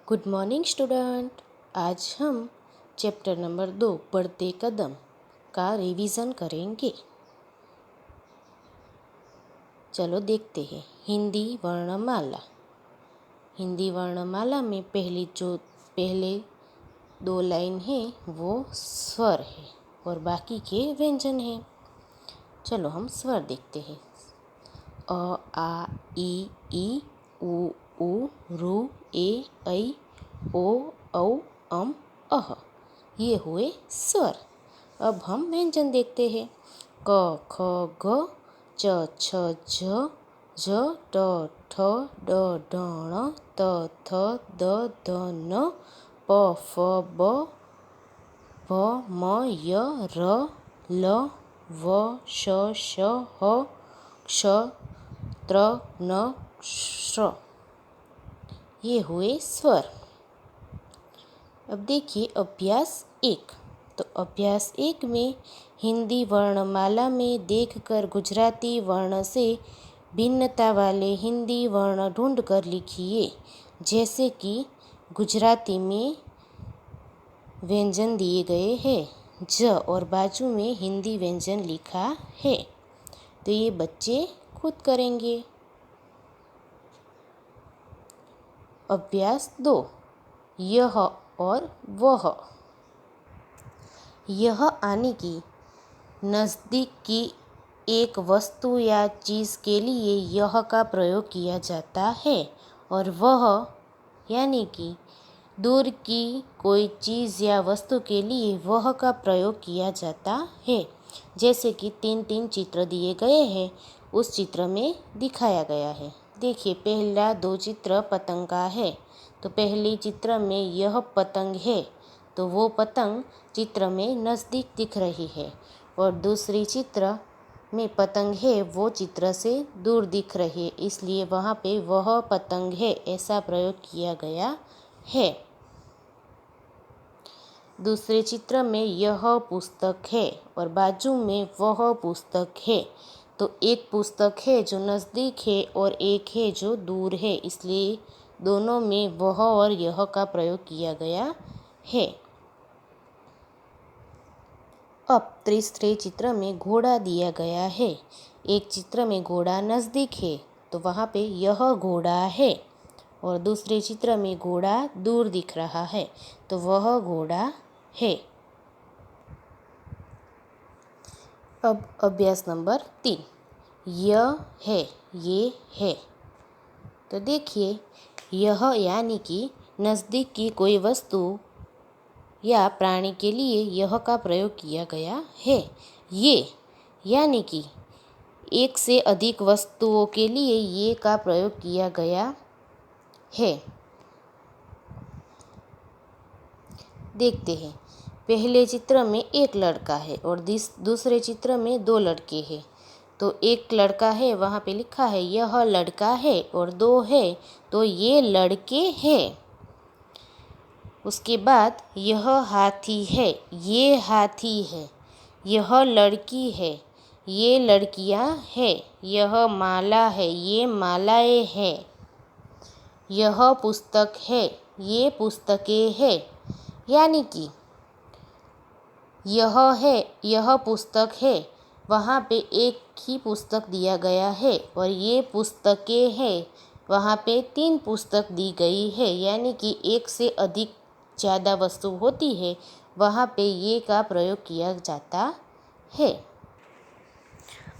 Good morning student. आज हम chapter number 2 बढ़ते कदम का रिवीजन करेंगे। चलो देखते हैं। हिंदी वर्णमाला। हिंदी वर्णमाला में पहले 2 लाइन है वो स्वर है और बाकी के व्यंजन हैं। चलो हम स्वर देखते हैं। अ आ ई उ ऊ रू ए ऐ ओ औ अम अह, ये हुए स्वर। अब हम व्यंजन देखते हैं। क ख ग च छ झ झ ट ठ ड ढ त थ द ध न प फ ब भ म य र ल व श श ह क्ष त्र न श, ये हुए स्वर। अब देखिए अभ्यास 1। तो अभ्यास 1 में हिंदी वर्णमाला में देखकर गुजराती वर्ण से भिन्नता वाले हिंदी वर्ण ढूंढकर लिखिए। जैसे कि गुजराती में व्यंजन दिए गए हैं ज और बाजू में हिंदी व्यंजन लिखा है। तो ये बच्चे खुद करेंगे। अभ्यास 2, यह और वह। यह आने की नज़दीक की एक वस्तु या चीज़ के लिए यह का प्रयोग किया जाता है और वह यानी कि दूर की कोई चीज़ या वस्तु के लिए वह का प्रयोग किया जाता है। जैसे कि 3 चित्र दिए गए हैं, उस चित्र में दिखाया गया है। देखिए पहला 2 चित्र पतंग का है। तो पहले चित्र में यह पतंग है, तो वो पतंग चित्र में नज़दीक दिख रही है और दूसरी चित्र में पतंग है वो चित्र से दूर दिख रही है, इसलिए वहाँ पे वह पतंग है ऐसा प्रयोग किया गया है। दूसरे चित्र में यह पुस्तक है और बाजू में वह पुस्तक है। तो एक पुस्तक है जो नज़दीक है और एक है जो दूर है, इसलिए दोनों में वह और यह का प्रयोग किया गया है। अब तीसरे चित्र में घोड़ा दिया गया है। एक चित्र में घोड़ा नज़दीक है तो वहाँ पे यह घोड़ा है और दूसरे चित्र में घोड़ा दूर दिख रहा है तो वह घोड़ा है। अब अभ्यास नंबर 3, यह है, ये है। तो देखिए यह यानी कि नज़दीक की कोई वस्तु या प्राणी के लिए यह का प्रयोग किया गया है। ये यानी कि एक से अधिक वस्तुओं के लिए ये का प्रयोग किया गया है। देखते हैं। पहले चित्र में एक लड़का है और दूसरे चित्र में 2 लड़के हैं। तो एक लड़का है, वहाँ पे लिखा है यह लड़का है और 2 है तो ये लड़के हैं। उसके बाद यह हाथी है, ये हाथी है। यह लड़की है, ये लड़कियां हैं। यह माला है, ये मालाएं हैं। यह पुस्तक है, ये पुस्तकें हैं। यानी कि यह है, यह पुस्तक है, वहाँ पे एक ही पुस्तक दिया गया है और ये पुस्तकें हैं, वहाँ पे 3 पुस्तक दी गई है। यानी कि एक से अधिक ज़्यादा वस्तु होती है, वहाँ पे ये का प्रयोग किया जाता है।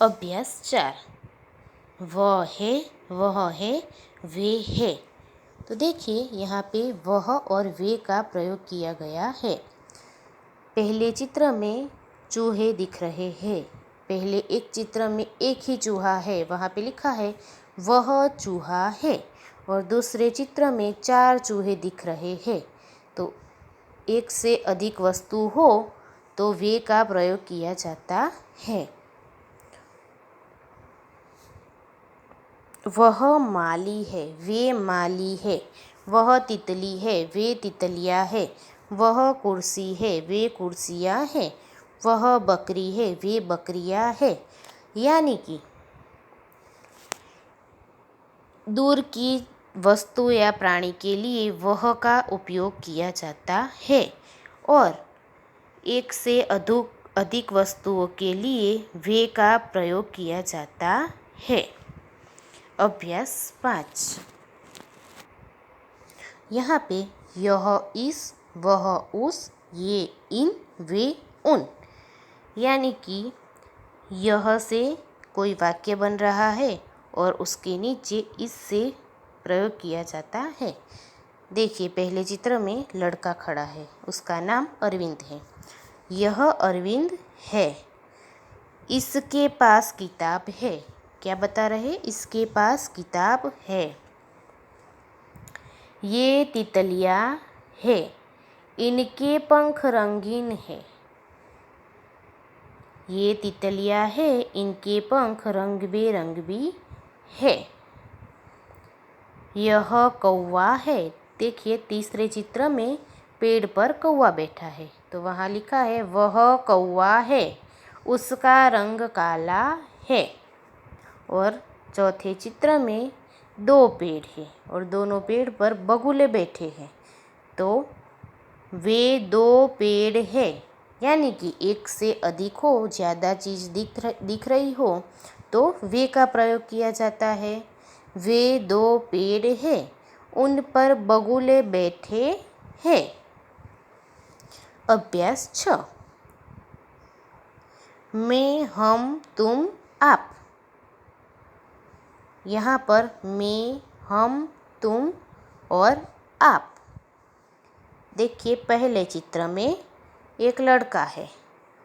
अभ्यास 4, वह है, वह है, वे है। तो देखिए यहाँ पे वह और वे का प्रयोग किया गया है। पहले चित्र में चूहे दिख रहे हैं। पहले एक चित्र में एक ही चूहा है, वहाँ पे लिखा है वह चूहा है और दूसरे चित्र में 4 चूहे दिख रहे हैं। तो एक से अधिक वस्तु हो तो वे का प्रयोग किया जाता है। वह माली है, वे माली है। वह तितली है, वे तितलियाँ है। वह कुर्सी है, वे कुर्सियाँ हैं। वह बकरी है, वे बकरियाँ है। यानी कि दूर की वस्तु या प्राणी के लिए वह का उपयोग किया जाता है और एक से अधिक वस्तुओं के लिए वे का प्रयोग किया जाता है। अभ्यास 5। यहाँ पे यह इस, वह उस, ये इन, वे उन, यानी कि यह से कोई वाक्य बन रहा है और उसके नीचे इससे प्रयोग किया जाता है। देखिए, पहले चित्र में लड़का खड़ा है, उसका नाम अरविंद है। यह अरविंद है। इसके पास किताब है। क्या बता रहे? इसके पास किताब है। ये तितलियाँ है। इनके पंख रंगीन है। ये तितलियाँ है, इनके पंख रंग बेरंगी है। यह कौवा है। देखिए, तीसरे चित्र में पेड़ पर कौवा बैठा है, तो वहाँ लिखा है वह कौवा है, उसका रंग काला है। और चौथे चित्र में 2 पेड़ है और दोनों पेड़ पर बगुले बैठे हैं, तो वे 2 पेड़ है, यानी कि एक से अधिक हो, ज़्यादा चीज़ दिख रही हो तो वे का प्रयोग किया जाता है। वे 2 पेड़ है, उन पर बगुले बैठे हैं। अभ्यास 6। मैं, हम, तुम, आप। यहाँ पर मैं, हम, तुम और आप। देखिए, पहले चित्र में एक लड़का है,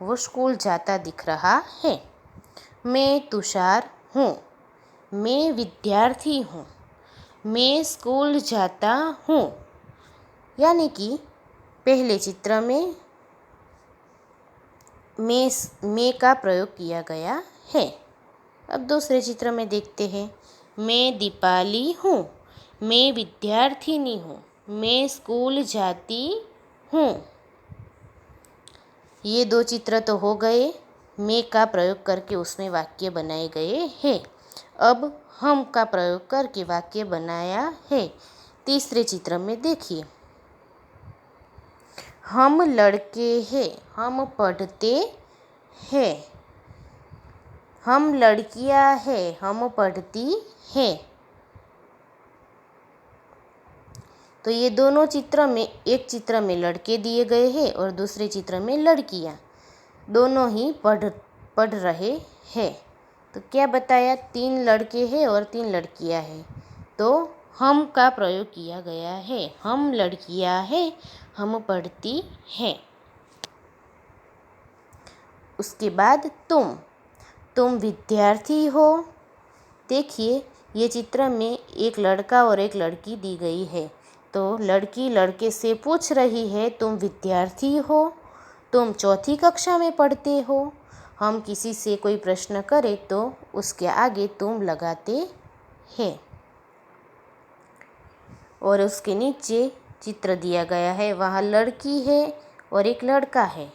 वो स्कूल जाता दिख रहा है। मैं तुषार हूँ। मैं विद्यार्थी हूँ। मैं स्कूल जाता हूँ। यानी कि पहले चित्र में मैं का प्रयोग किया गया है। अब दूसरे चित्र में देखते हैं। मैं दीपाली हूँ। मैं विद्यार्थिनी हूँ। मैं स्कूल जाती हूँ। ये 2 चित्र तो हो गए। मैं का प्रयोग करके उसमें वाक्य बनाए गए हैं। अब हम का प्रयोग करके वाक्य बनाया है। तीसरे चित्र में देखिए, हम लड़के हैं। हम पढ़ते हैं। हम लड़कियां हैं। हम पढ़ती हैं। तो ये दोनों चित्र में, एक चित्र में लड़के दिए गए हैं और दूसरे चित्र में लड़कियां, दोनों ही पढ़ रहे हैं। तो क्या बताया? 3 लड़के हैं और 3 लड़कियां हैं, तो हम का प्रयोग किया गया है। हम लड़कियां हैं। हम पढ़ती हैं। उसके बाद तुम विद्यार्थी हो। देखिए, ये चित्र में एक लड़का और एक लड़की दी गई है, तो लड़की लड़के से पूछ रही है तुम विद्यार्थी हो? तुम 4ठी कक्षा में पढ़ते हो? हम किसी से कोई प्रश्न करें तो उसके आगे तुम लगाते हैं। और उसके नीचे चित्र दिया गया है, वहाँ लड़की है और एक लड़का है।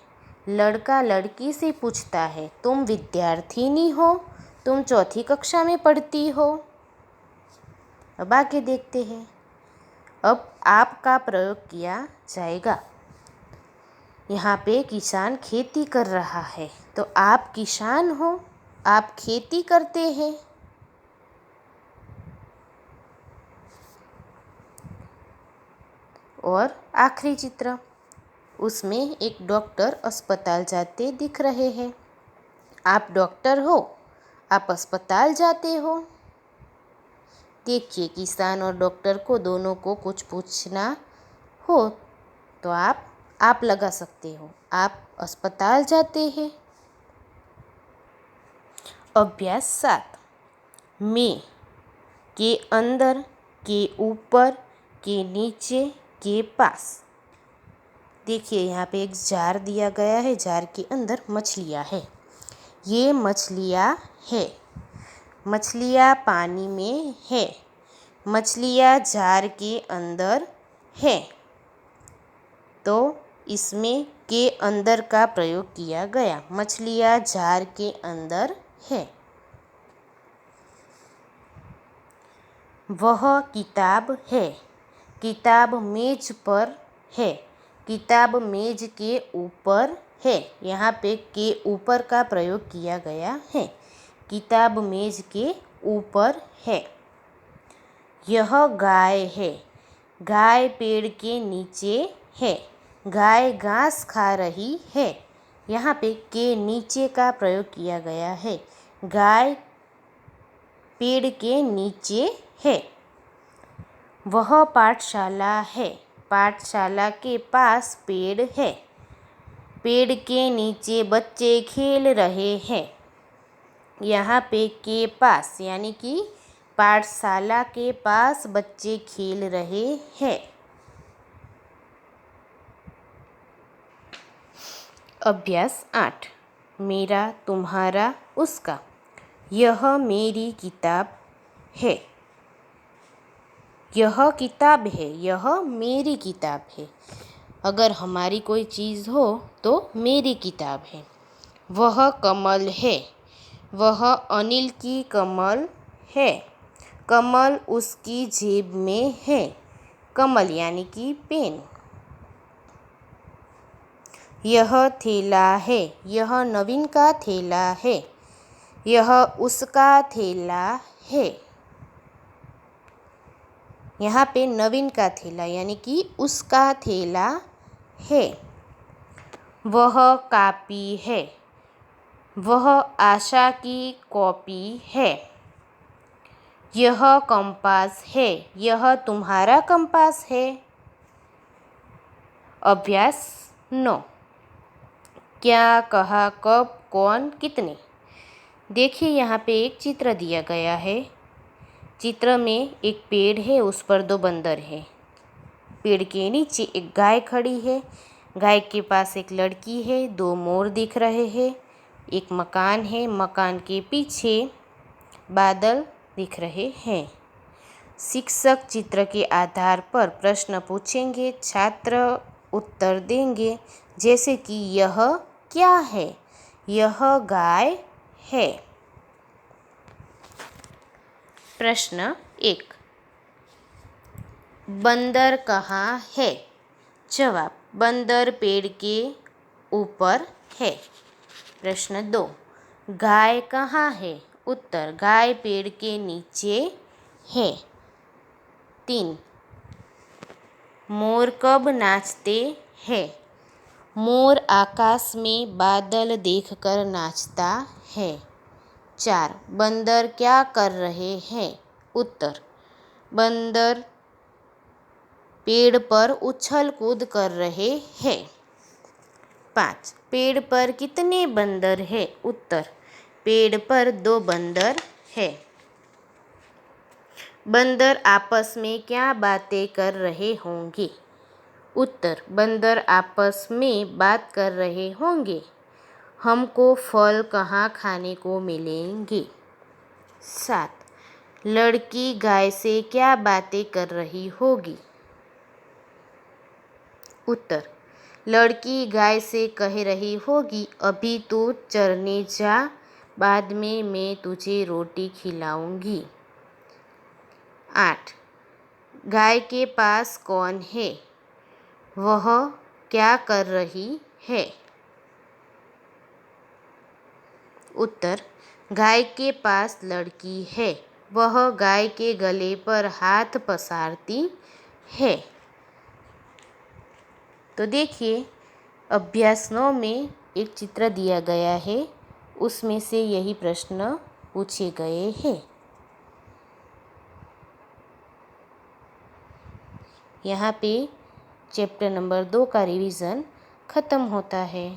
लड़का लड़की से पूछता है तुम विद्यार्थिनी हो? तुम 4ठी कक्षा में पढ़ती हो? अब आगे देखते हैं। अब आप का प्रयोग किया जाएगा। यहाँ पे किसान खेती कर रहा है, तो आप किसान हो। आप खेती करते हैं। और आखिरी चित्र, उसमें एक डॉक्टर अस्पताल जाते दिख रहे हैं। आप डॉक्टर हो। आप अस्पताल जाते हो। देखिए, किसान और डॉक्टर को दोनों को कुछ पूछना हो तो आप लगा सकते हो। आप अस्पताल जाते हैं। अभ्यास 7। मैं, के अंदर, के ऊपर, के नीचे, के पास। देखिए, यहाँ पे एक जार दिया गया है। जार के अंदर मछलियाँ है। ये मछलियाँ है। मछलियाँ पानी में है। मछलियाँ जार के अंदर है, तो इसमें के अंदर का प्रयोग किया गया। मछलियाँ जार के अंदर है। वह किताब है। किताब मेज पर है। किताब मेज के ऊपर है। यहाँ पे के ऊपर का प्रयोग किया गया है। किताब मेज के ऊपर है। यह गाय है। गाय पेड़ के नीचे है। गाय घास खा रही है। यहाँ पे के नीचे का प्रयोग किया गया है। गाय पेड़ के नीचे है। वह पाठशाला है। पाठशाला के पास पेड़ है। पेड़ के नीचे बच्चे खेल रहे हैं। यहाँ पे के पास यानी कि पाठशाला के पास बच्चे खेल रहे हैं। अभ्यास 8 मेरा, तुम्हारा, उसका। यह मेरी किताब है। यह किताब है। यह मेरी किताब है। अगर हमारी कोई चीज़ हो तो मेरी किताब है। वह कमल है। वह अनिल की कमल है। कमल उसकी जेब में है। कमल यानी कि पेन। यह थैला है। यह नवीन का थैला है। यह उसका थैला है। यहाँ पे नवीन का थैला यानी कि उसका थैला है। वह कॉपी है। वह आशा की कॉपी है। यह कंपास है। यह तुम्हारा कंपास है। अभ्यास 9 क्या, कहा, कब, कौन, कितने। देखिए यहाँ पे एक चित्र दिया गया है। चित्र में एक पेड़ है, उस पर 2 बंदर हैं। पेड़ के नीचे एक गाय खड़ी है। गाय के पास एक लड़की है। 2 मोर दिख रहे हैं। एक मकान है। मकान के पीछे बादल दिख रहे हैं। शिक्षक चित्र के आधार पर प्रश्न पूछेंगे। छात्र उत्तर देंगे, जैसे कि यह क्या है? यह गाय है। प्रश्न 1 बंदर कहाँ है? जवाब बंदर पेड़ के ऊपर है। प्रश्न 2 गाय कहाँ है? उत्तर गाय पेड़ के नीचे है। 3 मोर कब नाचते हैं? मोर आकाश में बादल देखकर नाचता है। 4 बंदर क्या कर रहे हैं? उत्तर बंदर पेड़ पर उछल कूद कर रहे हैं। 5 पेड़ पर कितने बंदर हैं? उत्तर पेड़ पर 2 बंदर हैं। बंदर आपस में क्या बातें कर रहे होंगे? उत्तर बंदर आपस में बात कर रहे होंगे, हमको फल कहाँ खाने को मिलेंगे। 7 लड़की गाय से क्या बातें कर रही होगी? उत्तर लड़की गाय से कह रही होगी, अभी तू चरने जा, बाद में मैं तुझे रोटी खिलाऊंगी। 8 गाय के पास कौन है? वह क्या कर रही है? उत्तर गाय के पास लड़की है, वह गाय के गले पर हाथ पसारती है। तो देखिए अभ्यास 9 में एक चित्र दिया गया है, उसमें से यही प्रश्न पूछे गए हैं। यहाँ पे चैप्टर नंबर 2 का रिवीजन ख़त्म होता है।